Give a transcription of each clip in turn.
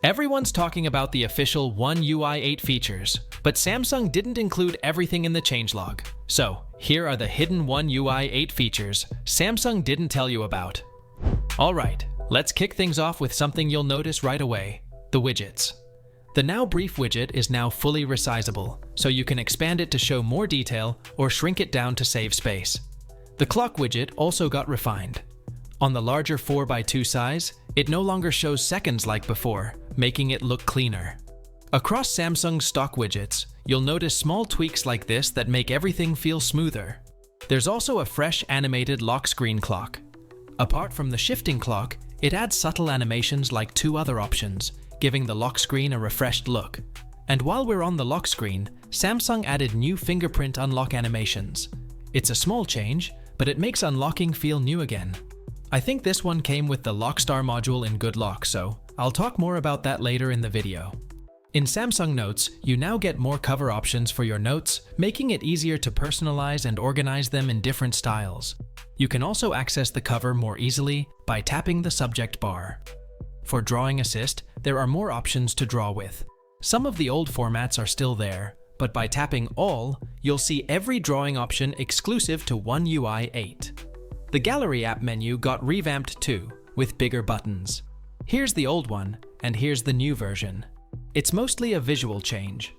Everyone's talking about the official One UI 8 features, but Samsung didn't include everything in the changelog. So, here are the hidden One UI 8 features Samsung didn't tell you about. Alright, let's kick things off with something you'll notice right away: the widgets. The Now Brief widget is now fully resizable, so you can expand it to show more detail or shrink it down to save space. The clock widget also got refined. On the larger 4x2 size, it no longer shows seconds like before, making it look cleaner. Across Samsung's stock widgets, you'll notice small tweaks like this that make everything feel smoother. There's also a fresh animated lock screen clock. Apart from the shifting clock, it adds subtle animations like two other options, giving the lock screen a refreshed look. And while we're on the lock screen, Samsung added new fingerprint unlock animations. It's a small change, but it makes unlocking feel new again. I think this one came with the Lockstar module in Good Lock, so I'll talk more about that later in the video. In Samsung Notes, you now get more cover options for your notes, making it easier to personalize and organize them in different styles. You can also access the cover more easily by tapping the subject bar. For Drawing Assist, there are more options to draw with. Some of the old formats are still there, but by tapping All, you'll see every drawing option exclusive to One UI 8. The Gallery app menu got revamped too, with bigger buttons. Here's the old one, and here's the new version. It's mostly a visual change.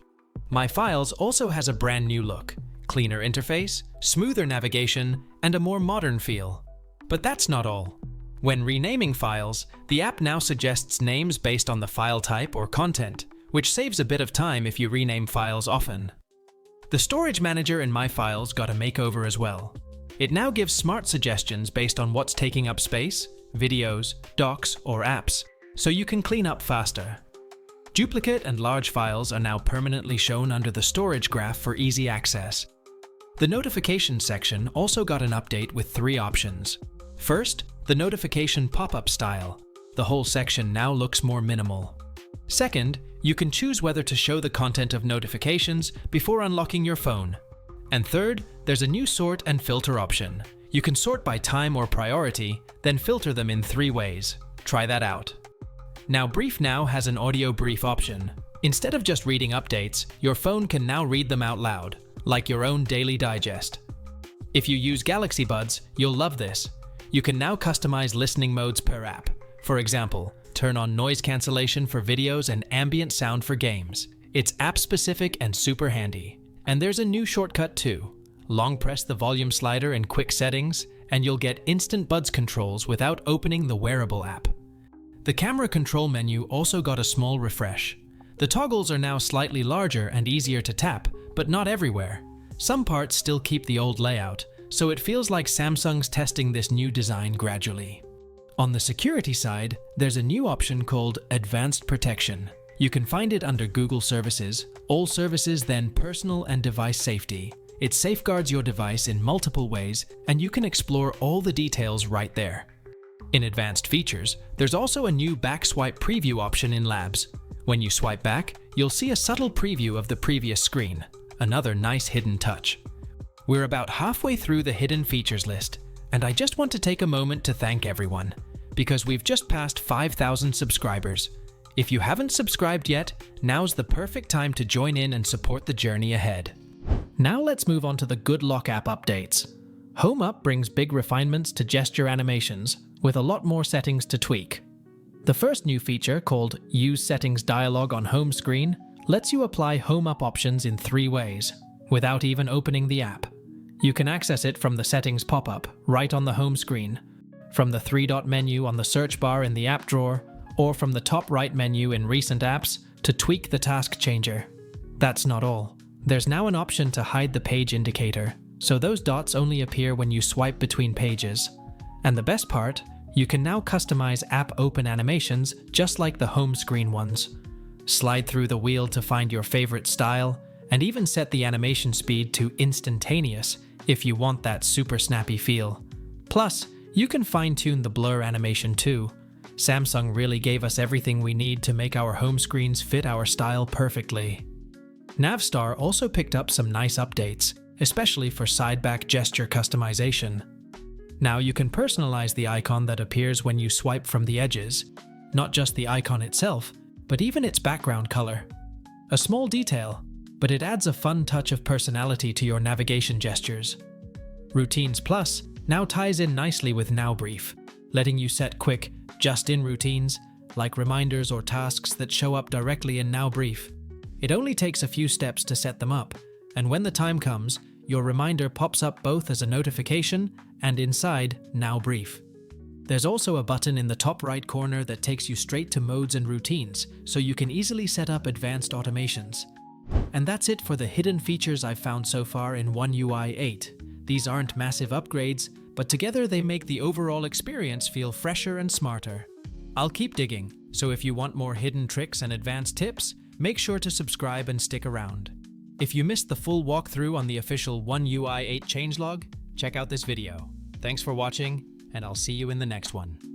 My Files also has a brand new look, cleaner interface, smoother navigation, and a more modern feel. But that's not all. When renaming files, the app now suggests names based on the file type or content, which saves a bit of time if you rename files often. The Storage Manager in My Files got a makeover as well. It now gives smart suggestions based on what's taking up space, videos, docs, or apps, so you can clean up faster. Duplicate and large files are now permanently shown under the storage graph for easy access. The notifications section also got an update with 3 options. First, the notification pop-up style. The whole section now looks more minimal. Second, you can choose whether to show the content of notifications before unlocking your phone. And third, there's a new sort and filter option. You can sort by time or priority, then filter them in 3 ways. Try that out. Now Brief Now has an audio brief option. Instead of just reading updates, your phone can now read them out loud, like your own daily digest. If you use Galaxy Buds, you'll love this. You can now customize listening modes per app. For example, turn on noise cancellation for videos and ambient sound for games. It's app-specific and super handy. And there's a new shortcut too. Long press the volume slider in quick settings, and you'll get instant buds controls without opening the wearable app. The camera control menu also got a small refresh. The toggles are now slightly larger and easier to tap, but not everywhere. Some parts still keep the old layout, so it feels like Samsung's testing this new design gradually. On the security side, there's a new option called Advanced Protection. You can find it under Google Services, All Services, then Personal and Device Safety. It safeguards your device in multiple ways, and you can explore all the details right there. In Advanced Features, there's also a new back swipe preview option in Labs. When you swipe back, you'll see a subtle preview of the previous screen. Another nice hidden touch. We're about halfway through the hidden features list, and I just want to take a moment to thank everyone, because we've just passed 5,000 subscribers. If you haven't subscribed yet, now's the perfect time to join in and support the journey ahead. Now let's move on to the Good Lock app updates. Home Up brings big refinements to gesture animations, with a lot more settings to tweak. The first new feature, called Use Settings Dialog on Home Screen, lets you apply Home Up options in 3 ways, without even opening the app. You can access it from the settings pop-up, right on the home screen, from the 3-dot menu on the search bar in the app drawer, or from the top right menu in Recent Apps to tweak the task changer. That's not all. There's now an option to hide the page indicator, so those dots only appear when you swipe between pages. And the best part, you can now customize app open animations just like the home screen ones. Slide through the wheel to find your favorite style, and even set the animation speed to instantaneous if you want that super snappy feel. Plus, you can fine-tune the blur animation too. Samsung really gave us everything we need to make our home screens fit our style perfectly. Navstar also picked up some nice updates, especially for side-back gesture customization. Now you can personalize the icon that appears when you swipe from the edges. Not just the icon itself, but even its background color. A small detail, but it adds a fun touch of personality to your navigation gestures. Routines Plus now ties in nicely with Now Brief, letting you set quick, just-in routines, like reminders or tasks that show up directly in Now Brief. It only takes a few steps to set them up, and when the time comes, your reminder pops up both as a notification and inside Now Brief. There's also a button in the top right corner that takes you straight to modes and routines, so you can easily set up advanced automations. And that's it for the hidden features I've found so far in One UI 8. These aren't massive upgrades, but together they make the overall experience feel fresher and smarter. I'll keep digging, so if you want more hidden tricks and advanced tips, make sure to subscribe and stick around. If you missed the full walkthrough on the official One UI 8 changelog, check out this video. Thanks for watching, and I'll see you in the next one.